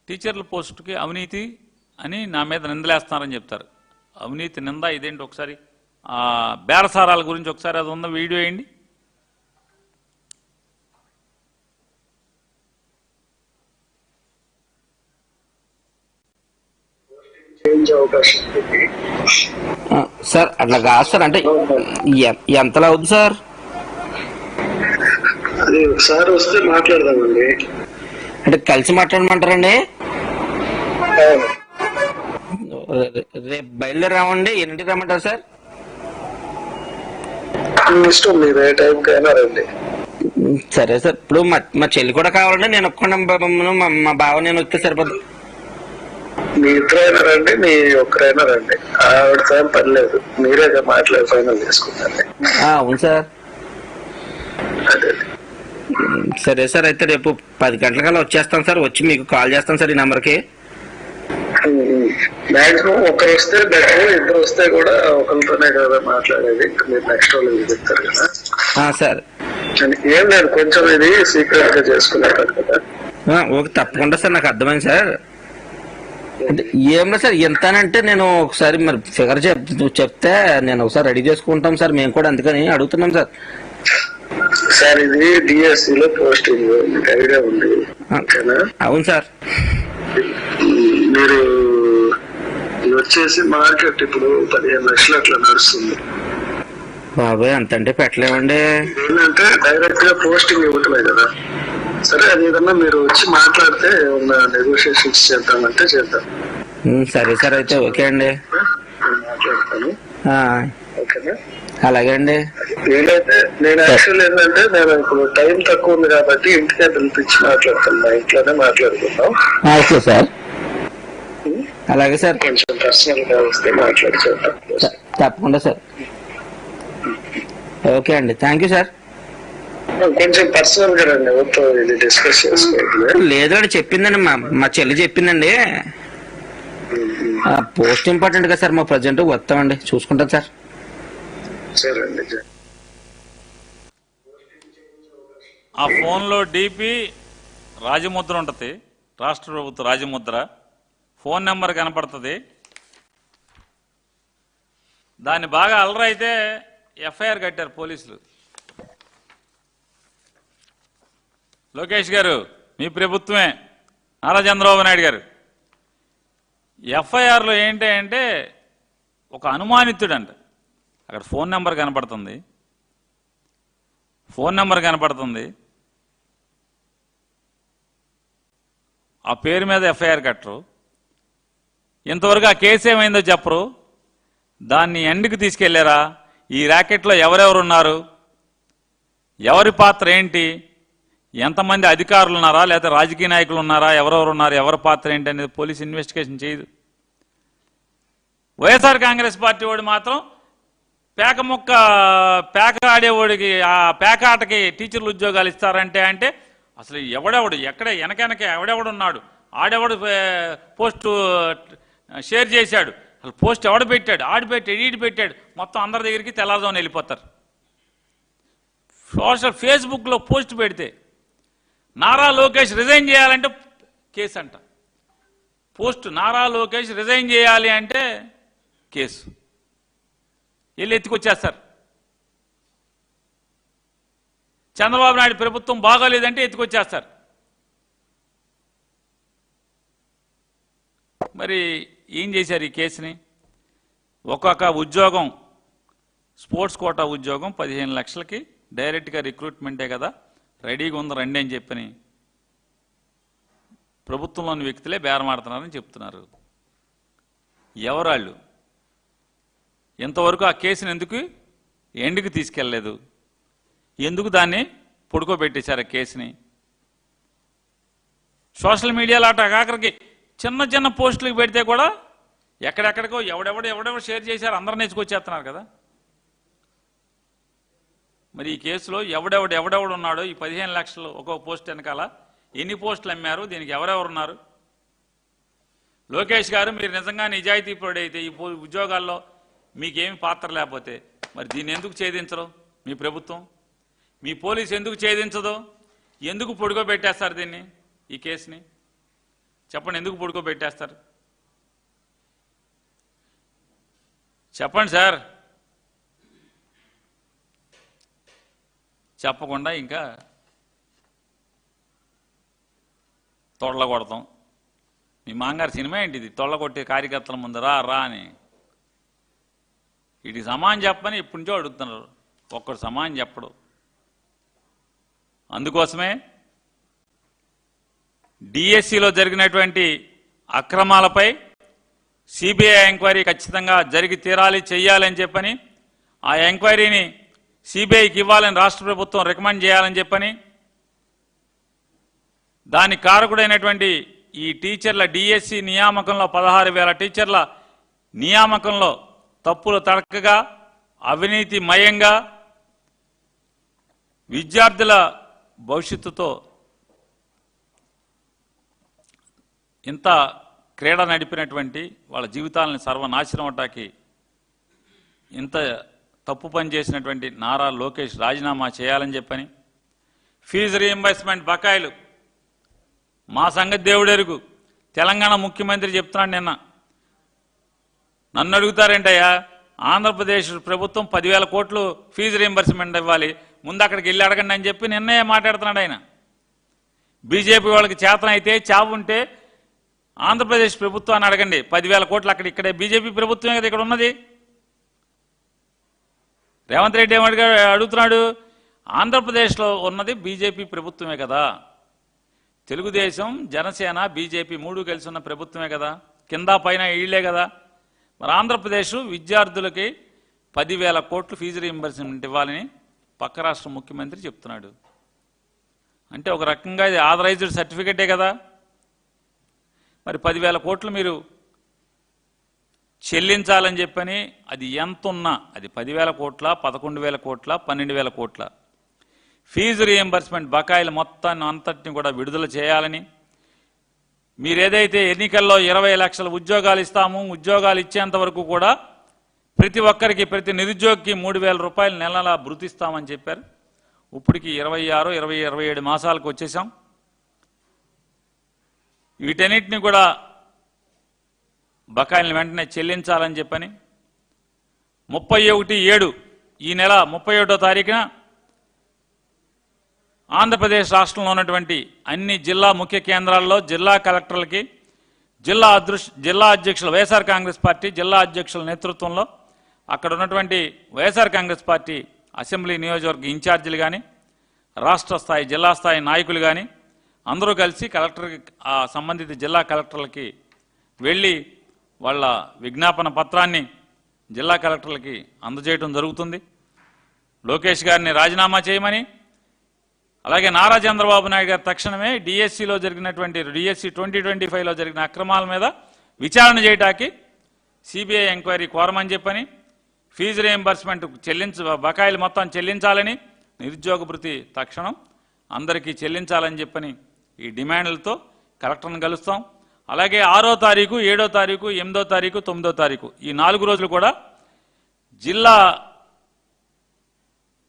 టీచర్ల పోస్టుకి అవినీతి అని నా మీద నిందలేస్తున్నారని చెప్తారు. అవినీతి నింద ఇదేంటి? ఒకసారి బేరసారాల గురించి ఒకసారి అది ఉన్న వీడియో వేయండి. సార్ అట్లా కాదు సార్, అంటే ఎంతలా అవుతుంది సార్? అది ఒకసారి వస్తే మాట్లాడదామండి. అంటే కలిసి మాట్లాడమంటారండి? రేపు బయలుదేరామండి. ఎన్నింటికి రమ్మంటారు సార్? ఇష్టం, మీరు ఏ టైంకి అయినా రండి. సరే సార్. ఇప్పుడు మా చెల్లి కూడా కావాలండి. నేను ఒక్కడే, మా బావ నేను వస్తే సరిపోతుంది. మీ ఇద్దరైనా రండి, మీ ఒక్కరైనా రండి, ఆవిడతో ఏం పని లేదు. మీరే మాట్లాడి ఫైనల్ చేసుకుంటారు. అవును సార్. అదే సరే సార్, అయితే రేపు 10 గంటలకల్లా వచ్చేస్తాను సార్. వచ్చి మీకు కాల్ చేస్తాను సార్ ఈ నెంబర్కి. మాక్సిమం ఒకరు వస్తే బెటర్, ఇద్దరు వస్తే కూడా ఒకరితోనే కదా మాట్లాడేది. మీరు నెక్స్ట్ వాళ్ళకి చెప్తారు కదా సార్. ఏం లేదు, కొంచెం ఇది సీక్రెట్ గా చేసుకునేటారు కదా. ఓకే, తప్పకుండా సార్. నాకు అర్థమైంది సార్. ఏం లేదు సార్, ఎంతనంటే నేను ఒకసారి మరి ఫిగర్ చెప్తే నేను ఒకసారి రెడీ చేసుకుంటాం సార్. మేము కూడా అందుకని అడుగుతున్నాం సార్. సార్ ఇది డిఎస్సి లో పోస్టింగ్, మీకు ఐడియా ఉంది? అవును సార్. మీరు వచ్చేసి మార్కెట్ ఇప్పుడు 15 లక్షలు అట్లా నడుస్తుంది. బాబాయ్ అంతంటే పెట్టలేమండి. ఏంటంటే డైరెక్ట్ గా పోస్టింగ్ ఇవ్వటమే కదా. సరే, అది ఏదన్నా మీరు వచ్చి మాట్లాడితే ఉన్న నెగోషియేషన్స్ చేద్దామంటే చేద్దాం. సరే సార్, అయితే ఓకే అండి. మాట్లాడతాను. ఓకేనా? అలాగే అండి. నేనైతే నేను యాక్చువల్ ఏంటంటే నేను ఇప్పుడు టైం తక్కువ ఉంది కాబట్టి ఇంటికే పిలిపించి మాట్లాడతాను. మా ఇంట్లోనే మాట్లాడుకుందాం. Okay sir. అలాగే సార్. కొంచెం పర్సనల్ గా వస్తే మాట్లాడి చేద్దాం. తప్పకుండా సార్. ఓకే అండి, థ్యాంక్ యూ సార్. కొంచెం పర్సనల్ గా రండి, ఎవరితో ఇది డిస్కస్ చేసుకోవాలి. లేదు అని చెప్పిందండి, మా చెల్లి చెప్పిందండి. పోస్ట్ ఇంపార్టెంట్ కదా సార్. మా ప్రజెంట్ వస్తామండి, చూసుకుంటాం సార్. సరే అండి. ఆ ఫోన్లో డిపి రాజముద్ర ఉంటుంది, రాష్ట్ర ప్రభుత్వ రాజముద్ర. ఫోన్ నెంబర్ కనపడుతుంది. దాన్ని బాగా అలరైతే ఎఫ్ఐఆర్ కట్టారు పోలీసులు. లోకేష్ గారు, మీ ప్రభుత్వమే, నారా చంద్రబాబు నాయుడు గారు. ఎఫ్ఐఆర్లో ఏంటి అంటే ఒక అనుమానితుడంట. అక్కడ ఫోన్ నెంబర్ కనపడుతుంది, ఆ పేరు మీద ఎఫ్ఐఆర్ కట్టరు. ఇంతవరకు ఆ కేసు ఏమైందో చెప్పరు. దాన్ని ఎండ్కి తీసుకెళ్లారా? ఈ ర్యాకెట్లో ఎవరెవరు ఉన్నారు, ఎవరి పాత్ర ఏంటి, ఎంతమంది అధికారులు ఉన్నారా లేదా రాజకీయ నాయకులు ఉన్నారా, ఎవరెవరు ఉన్నారు, ఎవరి పాత్ర ఏంటి అనేది పోలీస్ ఇన్వెస్టిగేషన్ చేయదు. వైఎస్ఆర్ కాంగ్రెస్ పార్టీ వాడు మాత్రం పేక ఆడేవాడికి, ఆ పేక ఆటకి టీచర్లు ఉద్యోగాలు ఇస్తారంటే అసలు ఎవడెవడు ఎక్కడ వెనకెనక ఎవడెవడున్నాడు, ఆడెవడు పోస్టు షేర్ చేశాడు, అసలు పోస్ట్ ఎవడు పెట్టాడు, ఆడు పెట్టాడు, ఈడు పెట్టాడు, మొత్తం అందరి దగ్గరికి తెల్లారుజామున వెళ్ళిపోతారు. ఫేస్బుక్లో పోస్ట్ పెడితే నారా లోకేష్ రిజైన్ చేయాలంటే కేసు అంట. పోస్ట్ నారా లోకేష్ రిజైన్ చేయాలి అంటే కేసు. వెళ్ళి ఎత్తుకొచ్చేస్తారు. చంద్రబాబు నాయుడు ప్రభుత్వం బాగోలేదంటే ఎత్తుకొచ్చేస్తారు. మరి ఏం చేశారు ఈ కేసుని? ఒక్కొక్క ఉద్యోగం, స్పోర్ట్స్ కోటా ఉద్యోగం 15 లక్షలకి డైరెక్ట్గా రిక్రూట్మెంటే కదా, రెడీగా ఉంది రండి అని చెప్పని ప్రభుత్వంలోని వ్యక్తులే బేరమాడుతున్నారని చెప్తున్నారు. ఎవరాళ్ళు? ఇంతవరకు ఆ కేసుని ఎందుకు ఎండ్కి తీసుకెళ్ళలేదు? ఎందుకు దాన్ని పొడుకోబెట్టేశారు ఆ కేసుని? సోషల్ మీడియాలో అట ఆఖరికి చిన్న చిన్న పోస్టులకు పెడితే కూడా ఎక్కడెక్కడికో ఎవడెవడు షేర్ చేశారు, అందరూ నేర్చుకొచ్చేస్తున్నారు కదా. మరి ఈ కేసులో ఎవడెవడు ఉన్నాడో, ఈ 15 లక్షలు ఒక్కొక్క పోస్ట్ వెనకాల ఎన్ని పోస్టులు అమ్మారు, దీనికి ఎవరెవరున్నారు? లోకేష్ గారు, మీరు నిజంగా నిజాయితీ పడైతే ఈ ఉద్యోగాల్లో మీకేమి పాత్ర లేకపోతే మరి దీన్ని ఎందుకు ఛేదించరు? మీ ప్రభుత్వం, మీ పోలీసు ఎందుకు ఛేదించదు? ఎందుకు పొడుగోబెట్టేస్తారు దీన్ని, ఈ కేసుని? చెప్పండి, ఎందుకు పడుకోబెట్టేస్తారు? చెప్పండి సార్. చెప్పకుండా ఇంకా తొడల కొడతాం. మీ మాంగారు సినిమా ఏంటి ఇది? తొడల కొట్టే కార్యకర్తల ముందు రా రా అని. వీటికి సమానం చెప్పని ఇప్పటి నుంచో అడుగుతున్నారు, ఒక్కడు సమానం చెప్పడు. అందుకోసమే డిఎస్సిలో జరిగినటువంటి అక్రమాలపై సిబిఐ ఎంక్వైరీ ఖచ్చితంగా జరిగి తీరాలి, చెయ్యాలని చెప్పని, ఆ ఎంక్వైరీని సిబిఐకి ఇవ్వాలని రాష్ట్ర ప్రభుత్వం రికమెండ్ చేయాలని చెప్పని, దాని కారకుడైనటువంటి ఈ టీచర్ల డిఎస్సి నియామకంలో 16,000 టీచర్ల నియామకంలో తప్పులు తడకగా, అవినీతిమయంగా, విద్యార్థుల భవిష్యత్తుతో ఇంత క్రీడ నడిపినటువంటి వాళ్ళ జీవితాలను సర్వనాశనం అవటానికి ఇంత తప్పు పని చేసినటువంటి నారా లోకేష్ రాజీనామా చేయాలని చెప్పని, ఫీజు రీయింబర్స్మెంట్ బకాయిలు మా సంగతి దేవుడెరుగు. తెలంగాణ ముఖ్యమంత్రి చెప్తున్నాడు నిన్న, నన్ను అడుగుతారేంటయ్యా, ఆంధ్రప్రదేశ్ ప్రభుత్వం 10,000 కోట్లు ఫీజు రీయింబర్స్మెంట్ ఇవ్వాలి, ముందు అక్కడికి వెళ్ళి అడగండి అని చెప్పి నిన్నే మాట్లాడుతున్నాడు ఆయన. బీజేపీ వాళ్ళకి చేతనైతే చావుంటే ఆంధ్రప్రదేశ్ ప్రభుత్వాన్ని అడగండి, 10,000 కోట్లు అక్కడ, ఇక్కడే బీజేపీ ప్రభుత్వమే కదా ఇక్కడ ఉన్నది. రేవంత్ రెడ్డి ఏమడిగా అడుగుతున్నాడు, ఆంధ్రప్రదేశ్లో ఉన్నది బీజేపీ ప్రభుత్వమే కదా, తెలుగుదేశం జనసేన బీజేపీ 3 కలిసి ఉన్న ప్రభుత్వమే కదా, కింద పైన ఈళ్లే కదా, మరి ఆంధ్రప్రదేశ్ విద్యార్థులకి 10,000 కోట్లు ఫీజు రీయింబర్స్మెంట్ ఇవ్వాలని పక్క రాష్ట్ర ముఖ్యమంత్రి చెప్తున్నాడు. అంటే ఒక రకంగా ఇది ఆథరైజ్డ్ సర్టిఫికెటే కదా. మరి 10,000 కోట్లు మీరు చెల్లించాలని చెప్పని, అది ఎంత ఉన్నా, అది 10,000 కోట్ల, 11,000 కోట్ల, 12,000 కోట్ల ఫీజు రీయింబర్స్మెంట్ బకాయిలు మొత్తాన్ని అంతటిని కూడా విడుదల చేయాలని, మీరేదైతే ఎన్నికల్లో 20 లక్షల ఉద్యోగాలు ఇస్తాము, ఉద్యోగాలు ఇచ్చేంత వరకు కూడా ప్రతి ఒక్కరికి, ప్రతి నిరుద్యోగికి 3,000 రూపాయలు నెలలా భృతిస్తామని చెప్పారు. ఇప్పటికి 26, 20, 27 మాసాలకు వచ్చేసాం. వీటన్నిటిని కూడా బకాయిలను వెంటనే చెల్లించాలని చెప్పని 31/7 ఈ నెల 31వ తారీఖున ఆంధ్రప్రదేశ్ రాష్ట్రంలో ఉన్నటువంటి అన్ని జిల్లా ముఖ్య కేంద్రాల్లో జిల్లా కలెక్టర్లకి, జిల్లా అధ్యక్షులు, వైఎస్ఆర్ కాంగ్రెస్ పార్టీ జిల్లా అధ్యక్షుల నేతృత్వంలో అక్కడ ఉన్నటువంటి వైఎస్ఆర్ కాంగ్రెస్ పార్టీ అసెంబ్లీ నియోజకవర్గ ఇన్ఛార్జీలు కానీ, రాష్ట్ర స్థాయి జిల్లా స్థాయి నాయకులు కానీ అందరూ కలిసి కలెక్టర్కి, ఆ సంబంధిత జిల్లా కలెక్టర్లకి వెళ్ళి వాళ్ళ విజ్ఞాపన పత్రాన్ని జిల్లా కలెక్టర్లకి అందజేయడం జరుగుతుంది. లోకేష్ గారిని రాజీనామా చేయమని, అలాగే నారా చంద్రబాబు నాయుడు గారు తక్షణమే డిఎస్సిలో జరిగినటువంటి డిఎస్సి 2025లో జరిగిన అక్రమాల మీద విచారణ చేయడానికి సిబిఐ ఎంక్వైరీ కోరమని చెప్పని, ఫీజు రీయింబర్స్మెంట్ బకాయిలు మొత్తం చెల్లించాలని, నిరుద్యోగ భృతి తక్షణం అందరికీ చెల్లించాలని చెప్పని ఈ డిమాండ్లతో కలెక్టర్ని కలుస్తాం. అలాగే 6వ తారీఖు, 7వ తారీఖు, 8వ తారీఖు, 9వ తారీఖు ఈ 4 రోజులు కూడా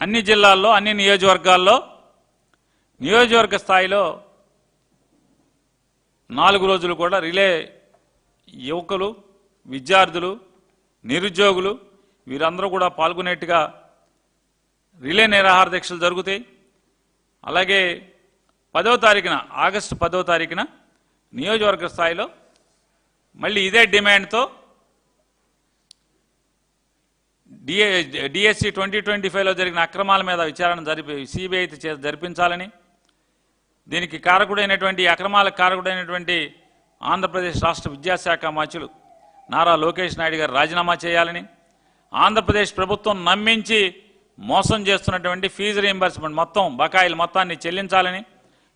అన్ని జిల్లాల్లో, అన్ని నియోజకవర్గాల్లో, నియోజకవర్గ స్థాయిలో 4 రోజులు కూడా రిలే యువకులు, విద్యార్థులు, నిరుద్యోగులు వీరందరూ కూడా పాల్గొనేట్టుగా రిలే నిరాహార దీక్షలు జరుగుతాయి. అలాగే 10వ తారీఖున, ఆగస్టు 10వ తారీఖున నియోజకవర్గ స్థాయిలో మళ్ళీ ఇదే డిమాండ్తో డిఎస్సి 2025లో జరిగిన అక్రమాల మీద విచారణ సిబిఐ జరిపించాలని, దీనికి కారకుడైనటువంటి, అక్రమాలకు కారకుడైనటువంటి ఆంధ్రప్రదేశ్ రాష్ట్ర విద్యాశాఖ మంత్రులు నారా లోకేష్ నాయుడు గారు రాజీనామా చేయాలని, ఆంధ్రప్రదేశ్ ప్రభుత్వం నమ్మించి మోసం చేస్తున్నటువంటి ఫీజు రీయింబర్స్మెంట్ మొత్తం బకాయిలు మొత్తాన్ని చెల్లించాలని,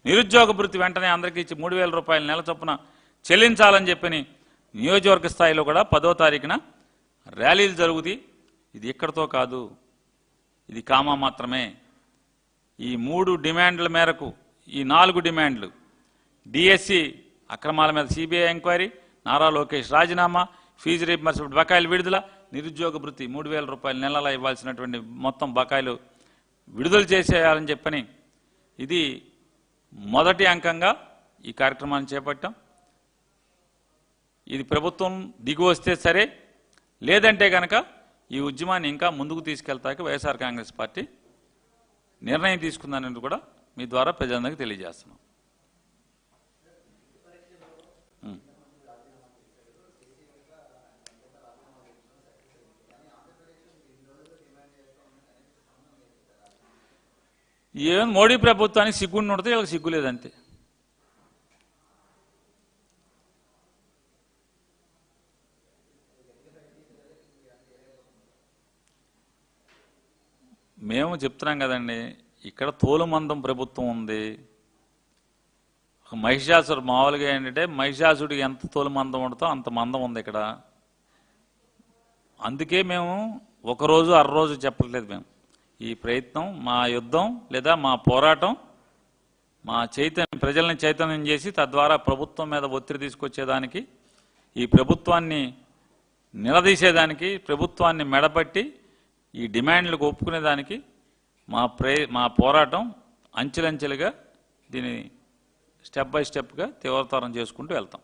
నిరుద్యోగ భృతి వెంటనే అందరికీ ఇచ్చి 3,000 రూపాయలు నెల చొప్పున చెల్లించాలని చెప్పని నియోజకవర్గ స్థాయిలో కూడా 10వ తారీఖున ర్యాలీలు జరుగుతాయి. ఇది ఇక్కడితో కాదు, ఇది కామా మాత్రమే. ఈ 3 డిమాండ్ల మేరకు, ఈ 4 డిమాండ్లు, డిఎస్సి అక్రమాల మీద సిబిఐ ఎంక్వైరీ, నారా లోకేష్ రాజీనామా, ఫీజు రీయింబర్స్మెంట్ బకాయిలు విడుదల, నిరుద్యోగ భృతి 3,000 రూపాయలు నెలలా ఇవ్వాల్సినటువంటి మొత్తం బకాయిలు విడుదల చేసేయాలని చెప్పని, ఇది మొదటి అంకంగా ఈ కార్యక్రమాన్ని చేపట్టాం. ఇది ప్రభుత్వం దిగి వస్తే సరే, లేదంటే కనుక ఈ ఉద్యమాన్ని ఇంకా ముందుకు తీసుకెళ్తాకి వైఎస్ఆర్ కాంగ్రెస్ పార్టీ నిర్ణయం తీసుకుందనేది కూడా మీ ద్వారా ప్రజలందరికీ తెలియజేస్తున్నాం. ఏం మోడీ ప్రభుత్వానికి సిగ్గుండి ఉంటే వీళ్ళకి సిగ్గు లేదంతే. మేము చెప్తున్నాం కదండి, ఇక్కడ తోలుమందం ప్రభుత్వం ఉంది. మహిషాసుడు మామూలుగా ఏంటంటే మహిషాసుడికి ఎంత తోలుమందం ఉంటుందో అంత మందం ఉంది ఇక్కడ. అందుకే మేము ఒకరోజు అరరోజు చెప్పట్లేదు. మేము ఈ ప్రయత్నం, మా యుద్ధం లేదా మా పోరాటం, మా ప్రజల్ని చైతన్యం చేసి తద్వారా ప్రభుత్వం మీద ఒత్తిడి తీసుకొచ్చేదానికి, ఈ ప్రభుత్వాన్ని నిలదీసేదానికి, ప్రభుత్వాన్ని మెడపట్టి ఈ డిమాండ్లకు ఒప్పుకునేదానికి మా పోరాటం అంచెలంచెలుగా దీన్ని స్టెప్ బై స్టెప్గా తీవ్రతరం చేసుకుంటూ వెళ్తాం.